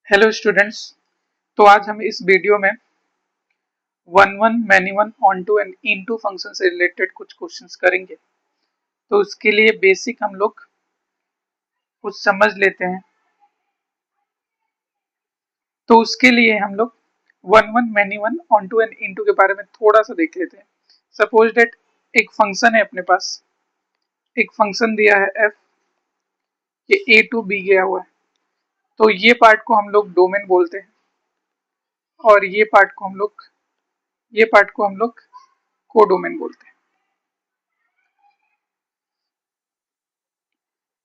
Hello students. तो आज हम इस वीडियो में one one many one onto and into function से रिलेटेड कुछ क्वेश्चंस करेंगे। तो उसके लिए बेसिक हम लोग कुछ समझ लेते हैं। तो उसके लिए हम लोग one one many one onto and into के बारे में थोड़ा सा देख लेते हैं। सपोज डेट एक फंक्शन है अपने पास, एक फंक्शन दिया है एफ, ये ए टू बी गया हुआ है। तो ये पार्ट को हम लोग डोमेन बोलते हैं और ये पार्ट को हम लोग कोडोमेन बोलते हैं।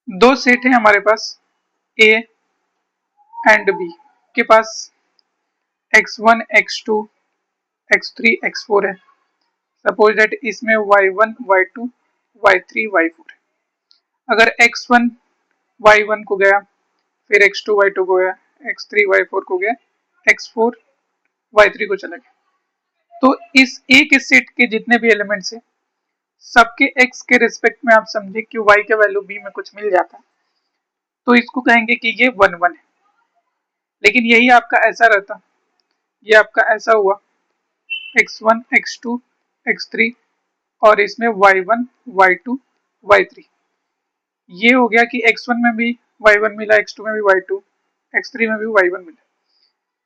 दो सेट है हमारे पास, ए एंड बी के पास x1 x2 x3 x4 है। सपोज दैट इसमें y1 y2 y3 y4 है। अगर x1 y1 को गया, फिर x2 y2 को गया, x3 y4 को गया, x4 y3 को चला गया, तो इस एक सेट के जितने भी एलिमेंट्स हैं सबके x के रिस्पेक्ट में आप समझे कि y का वैल्यू b में कुछ मिल जाता है, तो इसको कहेंगे कि ये वन वन है। लेकिन यही आपका ऐसा रहता, ये आपका ऐसा हुआ x1 x2 x3 और इसमें y1 y2 y3, ये हो गया कि x1 में भी y1 मिला, x2 में भी y2, x3 में भी y1 मिला।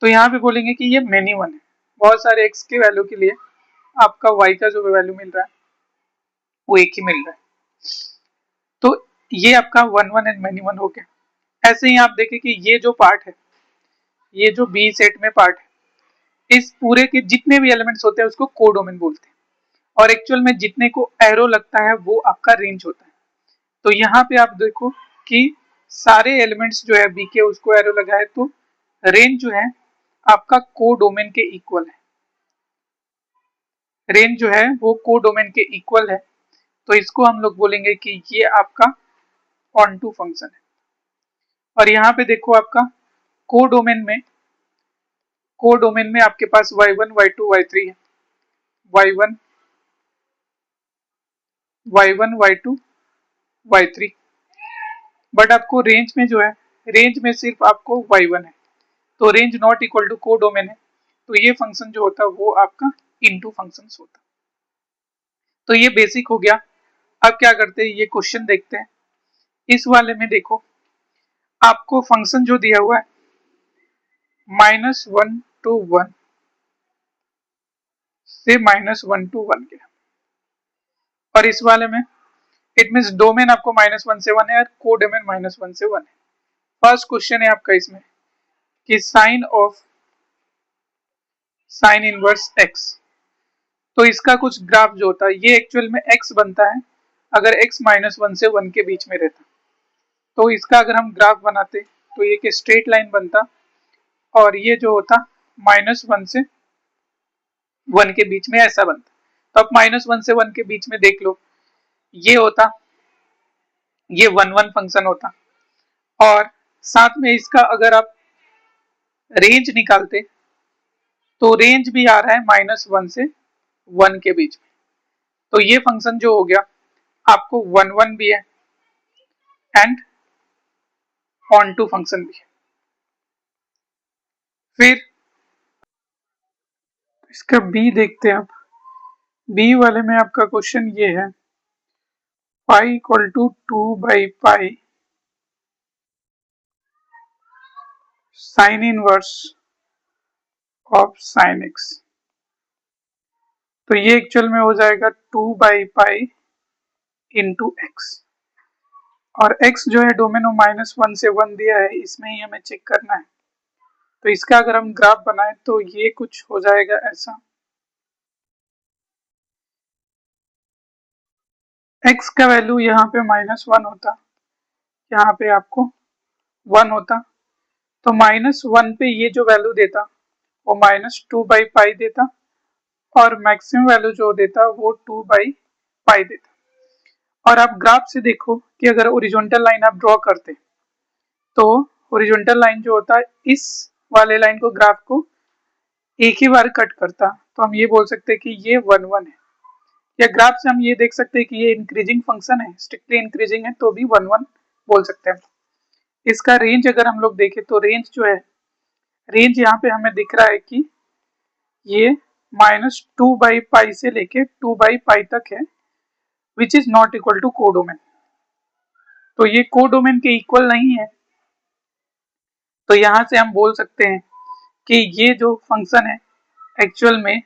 तो यहाँ पे बोलेंगे कि ये मेनी वन है, बहुत सारे x के वैल्यू के लिए आपका y का जो वैल्यू मिल रहा है वो एक ही मिल रहा है। तो ये आपका one one and many one हो गया। ऐसे ही आप देखें कि ये जो पार्ट है, ये जो बी सेट में पार्ट है, इस पूरे के जितने भी एलिमेंट्स होते हैं उसको कोडोमेन बोलते हैं और एक्चुअल में जितने को एरो लगता है वो आपका रेंज होता है। तो यहाँ पे आप देखो कि सारे एलिमेंट्स जो है बी के उसको एरो लगा है, तो रेंज जो है आपका कोडोमेन के इक्वल है। रेंज जो है वो कोडोमेन के इक्वल है, तो इसको हम लोग बोलेंगे कि ये आपका ऑन टू फंक्शन है। और यहाँ पे देखो आपका कोडोमेन में आपके पास y1 y2 y3 है, y1 y1 y2 y3, but आपको रेंज में जो है, रेंज में सिर्फ आपको y1 है, तो range not equal to codomain है, तो ये फंक्शन जो होता है वो आपका इनटू फंक्शन होता है। तो ये बेसिक हो गया। अब क्या करते हैं, ये क्वेश्चन देखते हैं। इस वाले में देखो आपको फंक्शन जो दिया हुआ है -1 to 1 से -1 to 1 के, और इस वाले में इट मीन्स डोमेन आपको -1 से 1 है और कोडोमेन -1 से 1 है। फर्स्ट क्वेश्चन है आपका इसमें कि साइन इनवर्स x, तो इसका कुछ ग्राफ जो होता है ये एक्चुअल में x बनता है अगर x -1 से 1 के बीच में रहता। तो इसका अगर हम ग्राफ बनाते तो ये एक स्ट्रेट लाइन बनता और ये जो होता -1 से 1 के बीच में ऐसा बनता। तो अब -1 से 1 के बीच में देख लो, ये होता, ये वन वन फंक्शन होता, और साथ में इसका अगर आप रेंज निकालते तो रेंज भी आ रहा है -1 से 1 के बीच में। तो ये फंक्शन जो हो गया आपको वन वन भी है एंड ऑन टू फंक्शन भी है। फिर इसका बी देखते हैं। आप बी वाले में आपका क्वेश्चन ये है पाई इक्वल टू 2/पाई sine inverse of sine x. तो ये एक्चुअल में हो जाएगा 2/पाई इंटू एक्स, और x जो है डोमेन में -1 से 1 दिया है, इसमें ही हमें चेक करना है। तो इसका अगर हम ग्राफ बनाए तो ये कुछ हो जाएगा ऐसा, x का वैल्यू यहाँ पे -1 होता, यहाँ पे आपको 1 होता, तो -1 पे ये जो वैल्यू देता वो -2/पाई देता, और मैक्सिमम वैल्यू जो देता वो 2/पाई देता। और आप ग्राफ से देखो कि अगर ओरिजेंटल लाइन आप ड्रॉ करते तो ओरिजेंटल लाइन जो होता है इस वाले लाइन को, ग्राफ को एक ही बार कट करता, तो हम ये बोल सकते हैं कि ये वन वन है। या ग्राफ से हम ये देख सकते हैं कि ये इंक्रीजिंग फंक्शन है, स्ट्रिक्टली इंक्रीजिंग है, तो भी वन वन बोल सकते हैं। इसका रेंज अगर हम लोग देखें तो रेंज जो है रेंज यहाँ पे हमें दिख रहा है कि ये -2/पाई से लेके 2/पाई तक है, which is not equal to codomain. तो ये कोडोमेन के इक्वल नहीं है। तो यहां से हम बोल सकते हैं कि ये जो फंक्शन है एक्चुअल में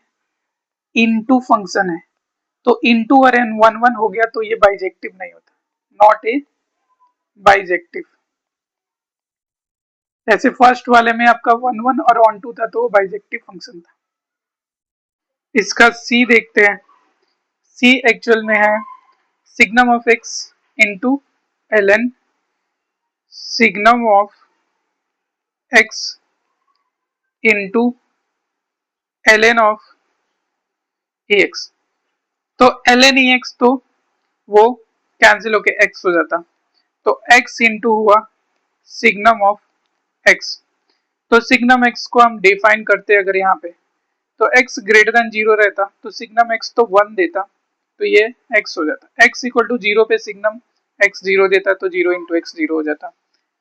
इनटू फंक्शन है। तो इनटू और एन वन वन हो गया तो ये बाइजेक्टिव नहीं होता, नॉट ए बाइजेक्टिव। जैसे फर्स्ट वाले में आपका वन वन और ऑन टू था तो वो बाइजेक्टिव फंक्शन था। इसका सी देखते हैं। सी एक्चुअल में है signum of x into l n signum of x into l n of a x. तो एल एन ई एक्स तो वो कैंसिल होके एक्स हो जाता, तो एक्स इंटू हुआ सिग्नम ऑफ एक्स। तो सिग्नम एक्स को हम डिफाइन करते हैं अगर यहाँ पे, तो x ग्रेटर देन 0 रहता तो सिग्नम x तो 1 देता, तो ये x हो जाता। x इक्वल टू 0 पे सिग्नम x 0 देता तो 0 इंटू एक्स 0 हो जाता।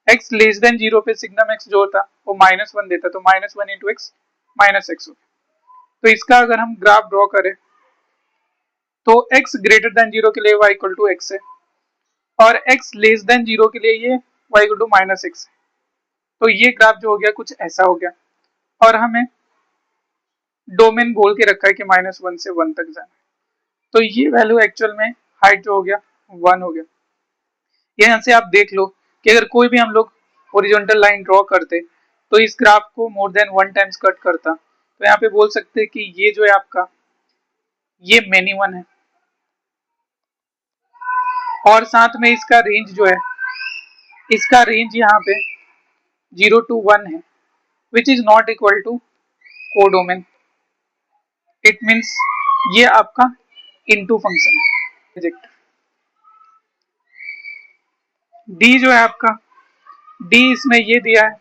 x लेस देन 0 पे सिग्नम x जो होता वो -1 देता तो -1 इंटू एक्स -x हो। तो इसका अगर हम ग्राफ ड्रॉ करें तो x ग्रेटर देन 0 के लिए y इक्वल टू x है और x लेस देन 0 के लिए ये y इक्वल टू -x है। तो ये ग्राफ जो हो गया कुछ ऐसा हो गया और हमें डोमेन बोल के रखा है कि -1 से 1 तक जाना। तो ये वैल्यू एक्चुअल में हाइट जो हो गया 1 हो गया। यहाँ से आप देख लो कि अगर कोई भी हम लोग ओरिजेंटल लाइन ड्रॉ करते तो इस ग्राफ को मोर देन 1 टाइम्स कट करता। तो यहाँ पे बोल सकते हैं कि ये जो है आपका ये मिनिमम है और साथ में इसका रेंज जो है, इसका रेंज यहाँ पे 0 to 1 है, which is not equal to codomain. It means ये आपका इनटू फंक्शन है। डी जो है आपका, डी इसमें ये दिया है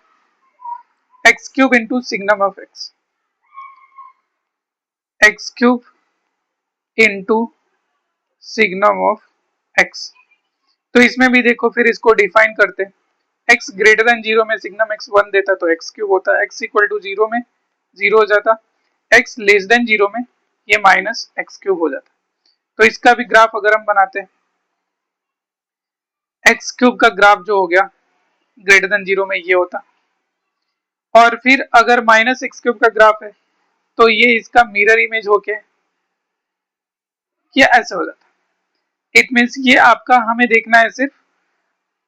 x cube into signum of x, x cube into signum of x. तो इसमें भी देखो फिर इसको डिफाइन करते हैं। एक्स ग्रेटर देन 0 में सिग्नम एक्स 1 देता तो एक्स क्यूब होता, एक्स इक्वल टू 0 में 0 हो जाता, एक्स लेस देन 0 में ये माइनस एक्स क्यूब हो जाता। तो इसका भी ग्राफ अगर हम बनाते हैं, एक्स क्यूब का ग्राफ जो हो गया ग्रेटर देन 0 में ये होता और फिर अगर माइनस एक्स क्यूब का ग्राफ है तो ये इसका मिरर इमेज होके ये ऐसे हो जाता। इट मीन्स ये आपका हमें देखना है सिर्फ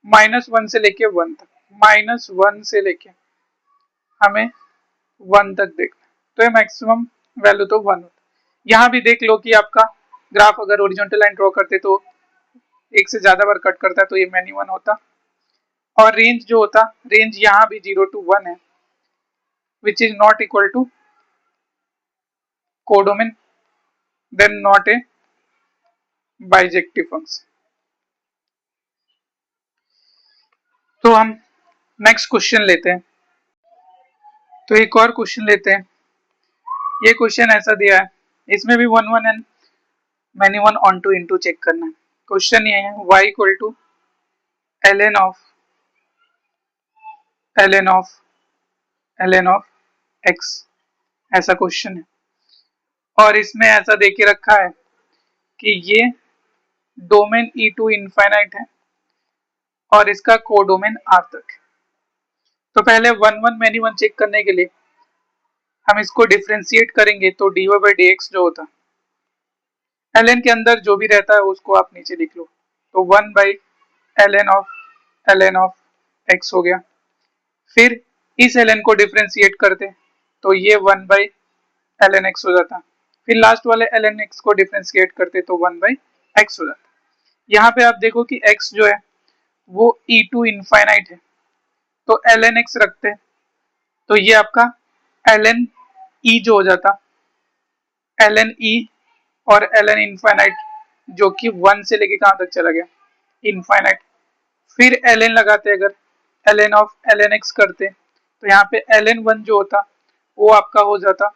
-1 से लेके 1 तक, -1 से लेके हमें 1 तक देखना। तो ये मैक्सिमम वैल्यू तो 1 होता। यहाँ भी देख लो कि आपका ग्राफ अगर ओरिजेंटल लाइन ड्रॉ करते तो एक से ज्यादा बार कट करता है तो ये -1 होता और रेंज जो होता, रेंज यहाँ भी 0 to 1 है, which is not equal to codomain, then not a bijective function. तो हम नेक्स्ट क्वेश्चन लेते हैं। तो एक और क्वेश्चन लेते हैं। ये क्वेश्चन ऐसा दिया है, इसमें भी 1 1 and many one onto into check करना है। क्वेश्चन ये है y equal to ln of ln of ln of x, ऐसा क्वेश्चन है और इसमें ऐसा दे के रखा है कि ये डोमेन e टू इनफाइनाइट है और इसका कोडोमेन r तक है। तो पहले 1 1 मैनी वन चेक करने के लिए हम इसको डिफ्रेंशिएट करेंगे तो dy बाई डी एक्स जो होता ln के अंदर जो भी रहता है उसको आप नीचे लिख लो, तो 1 बाई ln ऑफ x हो गया। फिर इस ln को डिफ्रेंशिएट करते तो ये 1 बाई ln x हो जाता, फिर लास्ट वाले ln x को डिफ्रेंशिएट करते तो 1 बाई x हो जाता। यहाँ पे आप देखो कि x जो है वो e टू इनफाइनाइट है तो ln x रखते हैं तो ये आपका ln e जो हो जाता, ln e और ln इनफाइनाइट जो कि 1 से लेके कहां तक चला गया इनफाइनाइट। फिर ln लगाते अगर ln ऑफ ln x करते तो यहाँ पे ln1 जो होता वो आपका हो जाता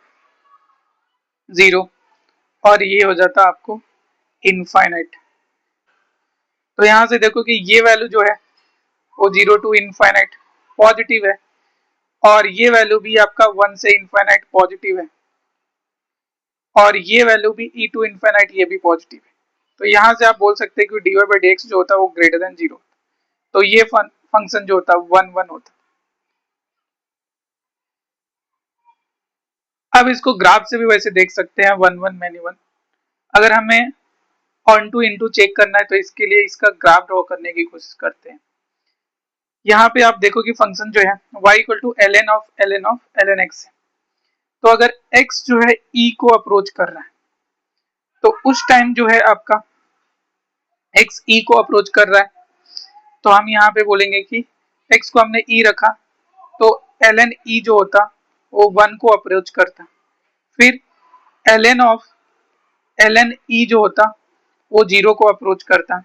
0 और ये हो जाता आपको इनफाइनाइट। तो यहाँ से देखो कि ये वैल्यू जो है वो 0 टू इनफाइनाइट पॉजिटिव है और ये वैल्यू भी आपका 1 से इनफाइनाइट पॉजिटिव है, और ये वैल्यू भी e टू इनफाइनाइट ये भी पॉजिटिव है। तो यहाँ से आप बोल सकते हैं कि dy बाई डी एक्स जो होता है वो ग्रेटर देन 0, तो ये फंक्शन जो होता है 1 1 होता है। अब इसको ग्राफ से भी वैसे देख सकते हैं 1 1 मैनी 1। अगर हमें ऑन टू इनटू चेक करना है तो इसके लिए इसका ग्राफ ड्रॉ करने की कोशिश करते हैं। यहाँ पे आप देखो कि फंक्शन जो है y equal to l n x है। तो अगर x जो है e को अप्रोच कर रहा है तो उस टाइम जो है आपका x e को अप्रोच कर रहा है, तो हम यहाँ पे बोलेंगे कि x को हमने e रखा तो ln e जो होता वो 1 को अप्रोच करता, फिर ln e जो होता वो 0 को अप्रोच करता,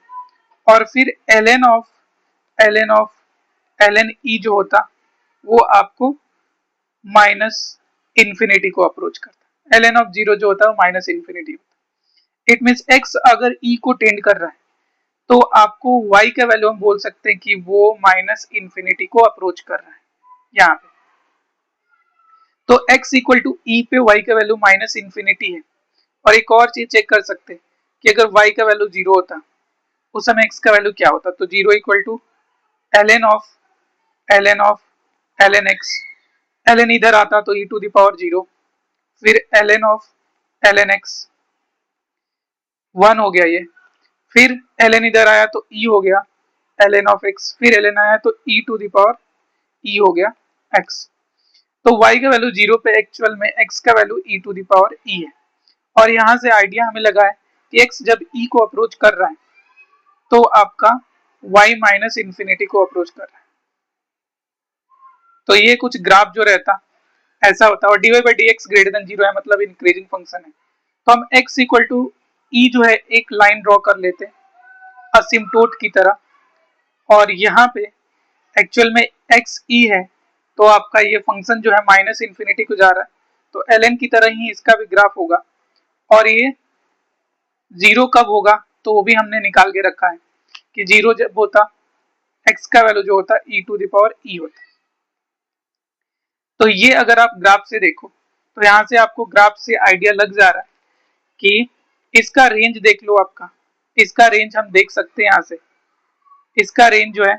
और फिर ln e जो होता वो आपको माइनस इन्फिनिटी को अप्रोच करता। ln ऑफ 0 जो होता है वो माइनस इन्फिनिटी होता। इट मीन्स x अगर e को टेंड कर रहा है तो आपको y का वैल्यू हम बोल सकते हैं कि वो माइनस इन्फिनिटी को अप्रोच कर रहा है यहाँ पे। तो x इक्वल टू ई पे y का वैल्यू माइनस इन्फिनिटी है। और एक और चीज चेक कर सकते हैं कि अगर y का वैल्यू 0 होता उस समय x का वैल्यू क्या होता, तो 0 equal to ln of ln x, ln इधर आता तो e टू द पावर 0, फिर ln x 1 हो गया ये, फिर ln इधर आया तो e हो गया ln ऑफ x, फिर ln आया तो e to the power e हो गया x। तो y का वैल्यू 0 पे एक्चुअल में x का value e to the power e है। और यहाँ से आइडिया हमें लगा है कि x जब e को अप्रोच कर रहा है तो आपका y माइनस इन्फिनिटी को अप्रोच कर रहा है। तो ये कुछ ग्राफ जो रहता ऐसा होता है, और dy by d x greater than 0 है मतलब इंक्रीजिंग फंक्शन है। तो हम x इक्वल टू e जो है एक लाइन ड्रॉ कर लेते हैं असिम्प्टोट की तरह, और यहाँ पे एक्चुअल में x e है तो आपका ये फंक्शन जो है माइनस इन्फिनिटी को जा रहा है, तो ln की तरह ही इसका भी ग्राफ होगा। और ये 0 कब होगा तो वो भी हमने निकाल के रखा है कि 0 जब होता x का वैल्यू जो होता e to the power e होता। तो ये अगर आप ग्राफ से देखो तो यहाँ से आपको ग्राफ से आइडिया लग जा रहा है कि इसका रेंज देख लो, आपका इसका रेंज हम देख सकते हैं यहाँ से। इसका रेंज जो है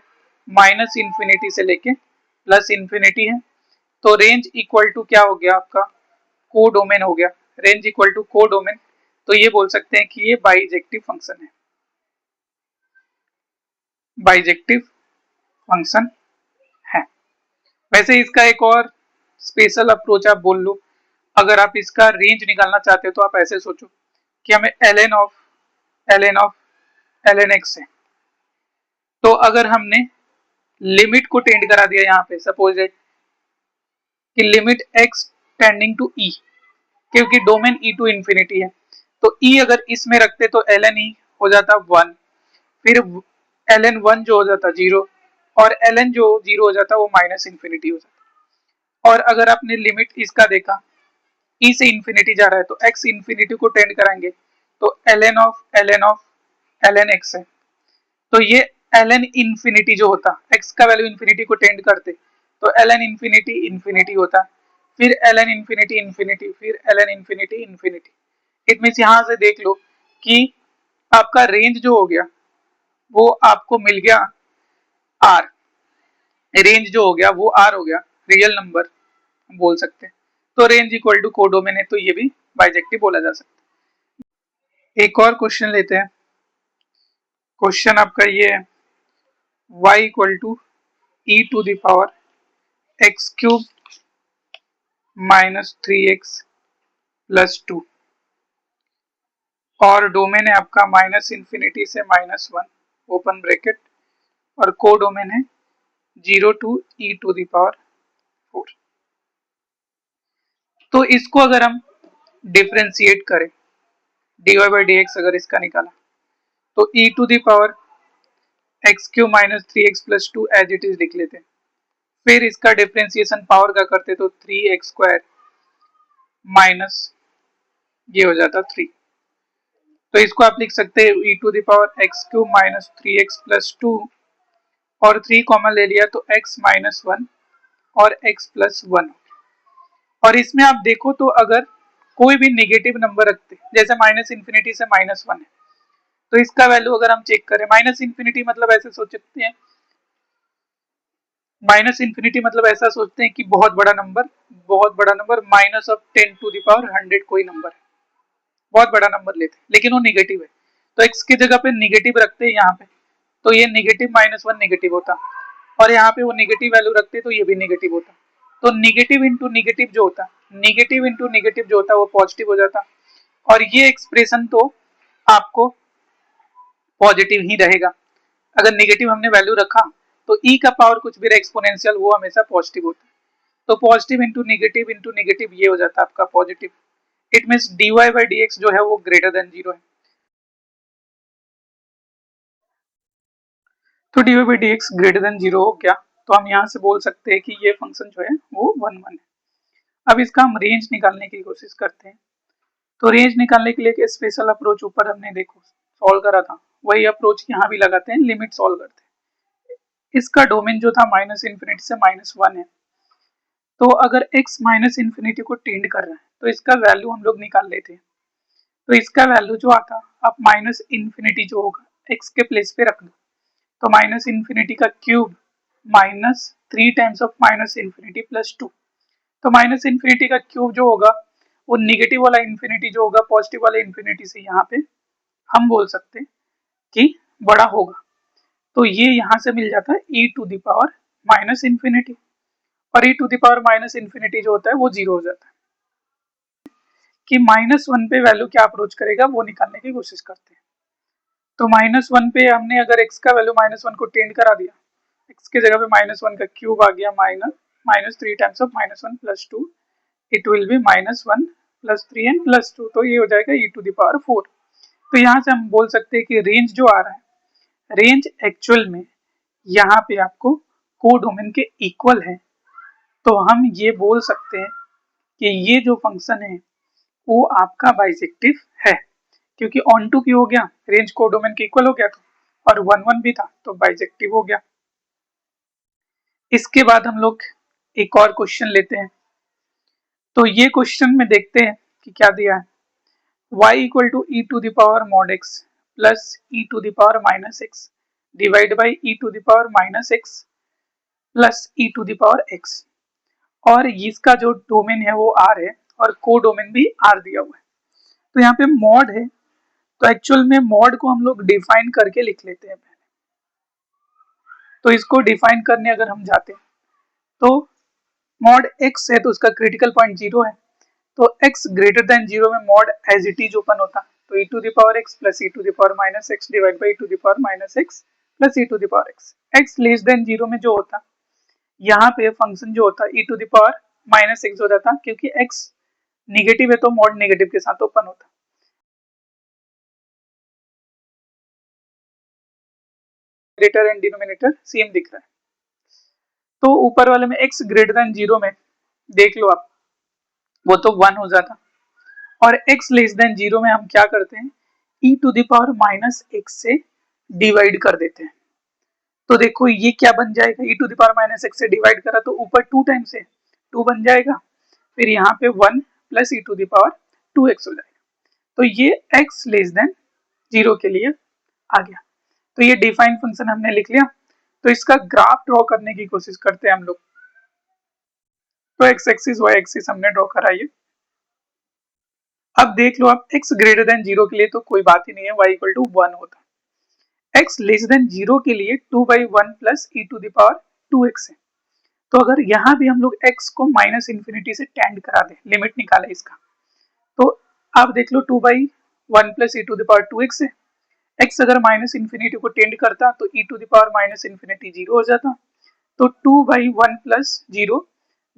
माइनस इन्फिनिटी से लेके प्लस इन्फिनिटी है, तो रेंज इक्वल टू क्या हो गया आपका को डोमेन हो गया, रेंज इक्वल टू को डोमेन। तो ये बोल सकते हैं कि ये बाइजेक्टिव फंक्शन है, बाइजेक्टिव फंक्शन है। वैसे इसका एक और स्पेशल अप्रोच आप बोल लो, अगर आप इसका रेंज निकालना चाहते हो तो आप ऐसे सोचो कि हमें ln x है, तो अगर हमने लिमिट को टेंड करा दिया यहाँ पे, सपोज दैट कि limit x tending to e, क्योंकि डोमेन e टू इन्फिनिटी है, तो e अगर इसमें रखते तो ln e हो जाता 1, फिर ln 1 जो हो जाता 0, और ln जो 0 हो जाता वो माइनस इन्फिनिटी हो जाता। और अगर आपने लिमिट इसका देखा e से इन्फिनिटी जा रहा है तो x इन्फिनिटी को टेंड कराएंगे तो ln x है, तो ये ln इन्फिनिटी जो होता x का वैल्यू इन्फिनिटी को टेंड करते तो ln इन्फिनिटी इन्फिनिटी होता, फिर ln इन्फिनिटी इन्फिनिटी, फिर ln infinity infinity. It means यहाँ से देख लो कि आपका रेंज जो हो गया वो आपको मिल गया r, रेंज जो हो गया वो r हो गया, रियल नंबर हम बोल सकते हैं। तो रेंज इक्वल टू कोडोमेन है, तो ये भी बाइजेक्टिव बोला जा सकता है। एक और क्वेश्चन लेते हैं। क्वेश्चन आपका ये है y equal to e to the power x cube minus 3x plus 2, और डोमेन है आपका माइनस इन्फिनिटी से माइनस 1 ओपन ब्रैकेट, और को डोमेन है 0 to e to the power 4। तो इसको अगर हम डिफ्रेंशिएट करें dy बाई डी एक्स अगर इसका निकाला तो e to the power x cube minus 3x plus 2 as it is लिख लेते हैं, फिर इसका डिफ्रेंसिएशन पावर का करते तो 3x स्क्वायर माइनस ये हो जाता 3। तो इसको आप लिख सकते हैं e to the power x cube minus 3x plus 2, और 3 कॉमन ले लिया तो x माइनस 1 और x प्लस 1। और इसमें आप देखो तो अगर कोई भी नेगेटिव नंबर रखते, जैसे माइनस इन्फिनिटी से -1 है, तो इसका वैल्यू अगर हम चेक करें, माइनस इन्फिनिटी मतलब ऐसे सोच सकते हैं, माइनस इन्फिनिटी मतलब ऐसा सोचते हैं कि बहुत बड़ा नंबर -10⁻100 कोई नंबर है, बहुत बड़ा नंबर लेते हैं, लेकिन वो निगेटिव है, तो x की जगह पे निगेटिव रखते हैं यहाँ पे, तो ये नेगेटिव -1 नेगेटिव होता, और यहाँ पे वो नेगेटिव वैल्यू रखते तो ये भी नेगेटिव होता। तो नेगेटिव इंटू नेगेटिव जो होता, नेगेटिव इंटू नेगेटिव जो होता वो पॉजिटिव हो जाता, और ये एक्सप्रेशन तो आपको पॉजिटिव ही रहेगा। अगर नेगेटिव हमने वैल्यू रखा तो e का पावर कुछ भी रहे एक्सपोनेंशियल, वो हमेशा पॉजिटिव होता है। तो पॉजिटिव इंटू नेगेटिव ये हो जाता है आपका positive. It means dy by dx जो है वो ग्रेटर देन 0 है। तो dy by dx greater than 0 हो गया, तो हम यहाँ से बोल सकते हैं कि ये फंक्शन जो है वो 1 1 है। अब इसका हम रेंज निकालने की कोशिश करते हैं। तो रेंज निकालने के लिए एक स्पेशल अप्रोच ऊपर हमने देखो सॉल्व करा था, वही अप्रोच यहाँ भी लगाते हैं, लिमिट सॉल्व करते हैं। इसका डोमेन जो था माइनस इन्फिनिटी से -1 है, तो अगर x माइनस इन्फिनिटी को टेंड कर रहा है तो इसका वैल्यू हम लोग निकाल लेते हैं। तो इसका वैल्यू जो आता, आप माइनस इन्फिनिटी जो होगा x के प्लेस पे रख दो, तो माइनस इन्फिनिटी का cube -3 times of minus infinity plus 2। तो माइनस इन्फिनिटी का क्यूब जो होगा वो निगेटिव वाला इन्फिनिटी जो होगा पॉजिटिव वाले इन्फिनिटी से यहाँ पे हम बोल सकते हैं कि बड़ा होगा, तो ये यहाँ से मिल जाता है e to the power minus infinity, और e to the power minus infinity जो होता है वो 0 हो जाता है। कि -1 पे वैल्यू क्या अप्रोच करेगा वो निकालने की कोशिश करते हैं। तो -1 पे हमने अगर x का वैल्यू -1 को टेंड करा दिया, x की जगह पे -1 का क्यूब आ गया, -3 times of -1 plus 2, it will be -1 plus 3 and plus 2, तो ये हो जाएगा e टू द पावर 4। तो यहाँ से हम बोल सकते हैं कि रेंज जो आ रहा है, रेंज एक्चुअल में यहाँ पे आपको कोडोमेन के इक्वल है। तो हम ये बोल सकते हैं कि ये जो फंक्शन है वो आपका बाइजेक्टिव है, क्योंकि ऑन टू की हो गया, रेंज कोडोमेन के इक्वल हो गया तो, और 1 1 भी था तो बाइजेक्टिव हो गया। इसके बाद हम लोग एक और क्वेश्चन लेते हैं। तो ये क्वेश्चन में देखते हैं कि क्या दिया है, y equal to e to the power mod x plus e to the power minus x divide by e to the power minus x plus e to the power x, और इसका जो डोमेन है वो r है और को domain भी r दिया हुआ है। तो यहाँ पे मॉड है, तो एक्चुअल में मॉड को हम लोग डिफाइन करके लिख लेते हैं पहले। तो इसको डिफाइन करने अगर हम जाते हैं तो मॉड x है तो उसका क्रिटिकल पॉइंट 0 है, तो x ग्रेटर देन 0 में mod as it is open होता, तो e to the power x plus e to the power minus x divide by e to the power minus x plus e to the power x। x less than 0 में जो होता, यहाँ पे function जो होता e to the power minus x हो जाता, क्योंकि x निगेटिव है तो मॉड नेगेटिव के साथ ओपन होता। न्यूमरेटर एंड डिनोमिनेटर सेम दिख रहा है, तो ऊपर वाले में x ग्रेटर देन 0 में देख लो आप, वो तो 1 हो जाता, और x लेस देन 0 में हम क्या करते हैं, e to the power minus x से डिवाइड कर देते हैं। तो देखो ये क्या बन जाएगा, e to the power minus x से डिवाइड करा तो ऊपर 2 टाइम्स है 2 बन जाएगा, फिर यहाँ पे 1 plus e to the power 2x हो जाएगा। तो ये x लेस देन 0 के लिए आ गया। तो ये डिफाइन फंक्शन हमने लिख लिया। तो इसका ग्राफ ड्रॉ करने की कोशिश करते हैं हम लोग। तो x एक्सिस y एक्सिस हमने ड्रॉ कराई। अब देख लो आप, x ग्रेटर देन 0 के लिए तो कोई बात ही नहीं है, y इक्वल टू 1 होता है। x लेस देन 0 के लिए 2 by 1 plus e to the power 2x है। तो अगर यहाँ भी हम लोग x को माइनस इन्फिनिटी से टेंड करा दें, लिमिट निकाले इसका, तो आप देख लो 2 by 1 plus e to the power 2x है। x अगर माइनस इन्फिनिटी को टेंड करता तो e to the power minus infinity 0 हो जाता, तो 2 बाई 1 प्लस 0,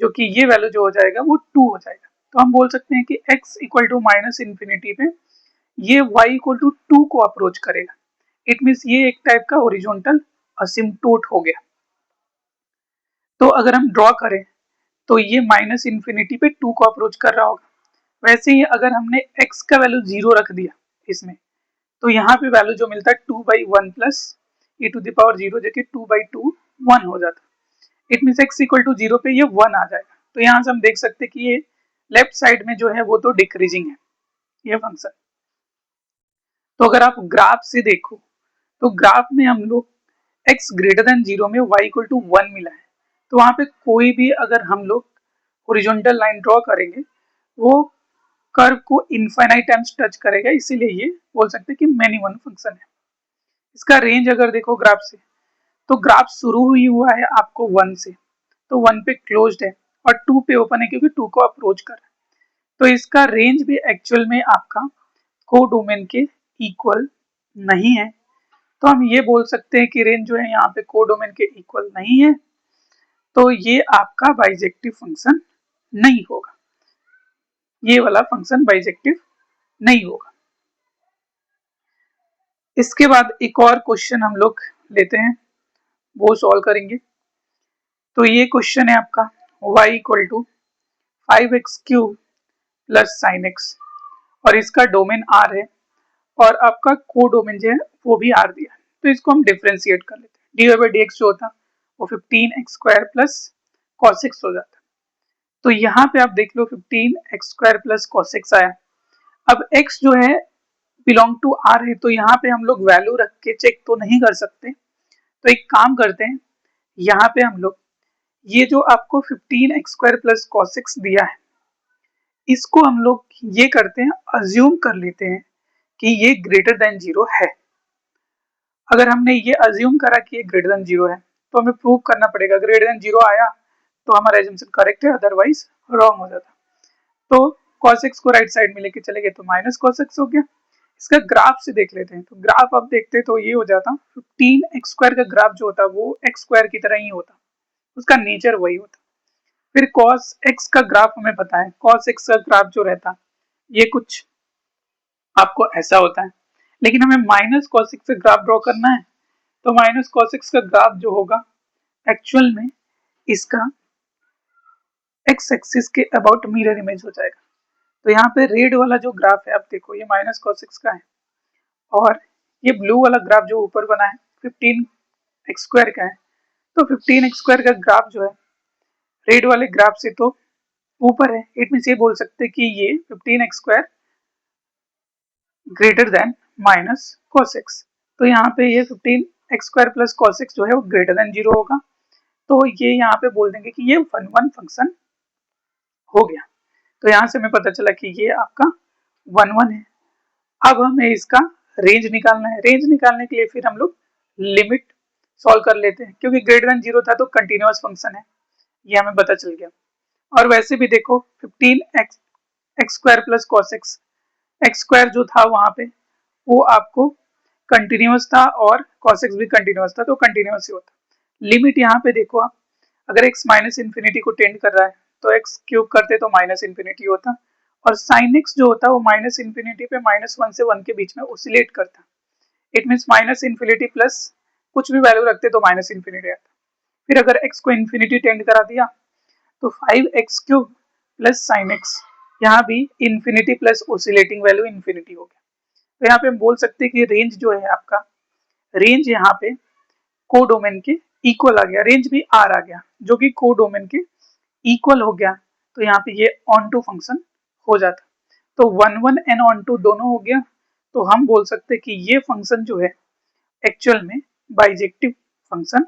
जो कि ये वैल्यू जो हो जाएगा वो 2 हो जाएगा। तो हम बोल सकते हैं कि x equal to minus infinity पे ये y इक्वल टू 2 को अप्रोच करेगा। इट मीन्स ये एक टाइप का ओरिजोनटल असिम्पटोट हो गया। तो अगर हम ड्रॉ करें तो ये माइनस इन्फिनिटी पे 2 को अप्रोच कर रहा होगा। वैसे ही अगर हमने x का वैल्यू 0 रख दिया इसमें, तो यहाँ पे वैल्यू जो मिलता है 2 by 1 plus e to the power 0, जो कि 2 बाई 2 1 हो जाता। It means x equal to 0 पे ये 1 आ जाएगा। तो यहाँ से हम देख सकते हैं कि ये लेफ्ट साइड में जो है वो तो डिक्रीजिंग है ये फंक्शन। तो अगर आप ग्राफ से देखो तो ग्राफ में हम लोग x ग्रेटर देन 0 में y इक्वल टू 1 मिला है, तो वहां पे कोई भी अगर हम लोग हॉरिजॉन्टल लाइन ड्रॉ करेंगे वो कर्व को इनफाइनाइट टाइम्स टच करेगा, इसीलिए ये बोल सकते हैं कि मैनी वन फंक्शन है। इसका रेंज अगर देखो ग्राफ से, तो ग्राफ शुरू हुई हुआ है आपको 1 से, तो 1 पे क्लोज्ड है और 2 पे ओपन है क्योंकि 2 को अप्रोच कर रहा है। तो इसका रेंज भी एक्चुअल में आपका कोडोमेन के इक्वल नहीं है। तो हम ये बोल सकते हैं कि रेंज जो है यहाँ पे कोडोमेन के इक्वल नहीं है, तो ये आपका बाइजेक्टिव फंक्शन नहीं होगा, ये वाला फंक्शन बाइजेक्टिव नहीं होगा। इसके बाद एक और क्वेश्चन हम लोग लेते हैं, वो सॉल्व करेंगे। तो ये क्वेश्चन है आपका y equal to 5x cube plus sine x और इसका डोमेन r है और आपका कोडोमेन जो है वो भी r दिया है। तो इसको हम डिफरेंशिएट कर लेते हैं, d y by d x जो होता वो 15x square plus cos x हो जाता। तो यहाँ पे आप देख लो 15x square plus cos x आया। अब x जो है बिलोंग टू r है, तो यहाँ पे हम लोग वैल्यू रख के चेक तो नहीं कर सकते, तो एक काम करते हैं, यहाँ पे हम लोग ये जो आपको 15x square plus cos x दिया है इसको हम लोग ये करते हैं, अज्यूम कर लेते हैं कि ये ग्रेटर देन 0 है। अगर हमने ये अज्यूम करा कि ये ग्रेटर देन 0 है तो हमें प्रूव करना पड़ेगा, ग्रेटर देन 0 आया तो हमारा एजम्पशन करेक्ट है, अदरवाइज रॉन्ग हो जाता। तो cos x को राइट साइड में लेके चले गए तो माइनस cos x हो गया। इसका ग्राफ से देख लेते हैं, तो ग्राफ आप देखते तो ये हो जाता 15x स्क्वायर का ग्राफ जो होता वो x स्क्वायर की तरह ही होता, उसका नेचर वही होता। फिर cos x का ग्राफ हमें पता है, cos x का ग्राफ जो रहता ये कुछ आपको ऐसा होता है, लेकिन हमें माइनस cos x से ग्राफ ड्रॉ करना है, तो माइनस cos x का ग्राफ जो होगा एक्चुअल में इसका x एक्सिस के अबाउट मिरर इमेज हो जाएगा। तो यहाँ पे रेड वाला जो ग्राफ है आप देखो ये माइनस cos x का है और ये ब्लू वाला ग्राफ जो ऊपर बना है 15x स्क्वायर का है। तो 15x स्क्वायर का ग्राफ जो है रेड वाले ग्राफ से तो ऊपर है, इट मींस ये बोल सकते हैं कि ये 15x square greater than minus cos x। तो यहाँ पे ये 15x square plus cos x जो है वो ग्रेटर देन 0 होगा, तो ये यहाँ पे बोल देंगे कि ये 1 फंक्शन हो गया। तो यहाँ से हमें पता चला कि ये आपका 1 है। अब हमें इसका रेंज निकालना है, रेंज निकालने के लिए फिर हम लोग लिमिट सॉल्व कर लेते हैं, क्योंकि ग्रेटर देन 0 था तो कंटिन्यूअस फंक्शन है, ये हमें पता चल गया। और वैसे भी देखो 15x square plus cos x, x square जो था वहां पे वो आपको कंटिन्यूअस था और कॉस एक्स भी कंटिन्यूअस था, तो कंटिन्यूअस ही होता। लिमिट यहाँ पे देखो आप, अगर x माइनस इन्फिनिटी को टेंड कर रहा है तो x क्यूब करते तो माइनस इन्फिनिटी होता, और साइन एक्स जो होता वो माइनस इन्फिनिटी पे -1 से 1 के बीच में ओसिलेट करता। It means minus infinity plus कुछ भी वैल्यू रखते तो माइनस इन्फिनिटी आता। फिर अगर x को इन्फिनिटी टेंड करा दिया तो 5x cube plus sine x, यहाँ भी infinity plus oscillating value infinity हो गया। तो यहाँ पे हम बोल सकते हैं कि रेंज जो है आपका, रेंज यहाँ पे कोडोमेन के इक्वल आ गया, रेंज भी आर आ गया जो कि कोडोमेन के इक्वल हो गया। तो यहाँ पे ये ऑन टू फंक्शन हो जाता, तो 1 एंड ऑन टू दोनों हो गया। तो हम बोल सकते हैं कि ये फंक्शन जो है एक्चुअल में बाइजेक्टिव फंक्शन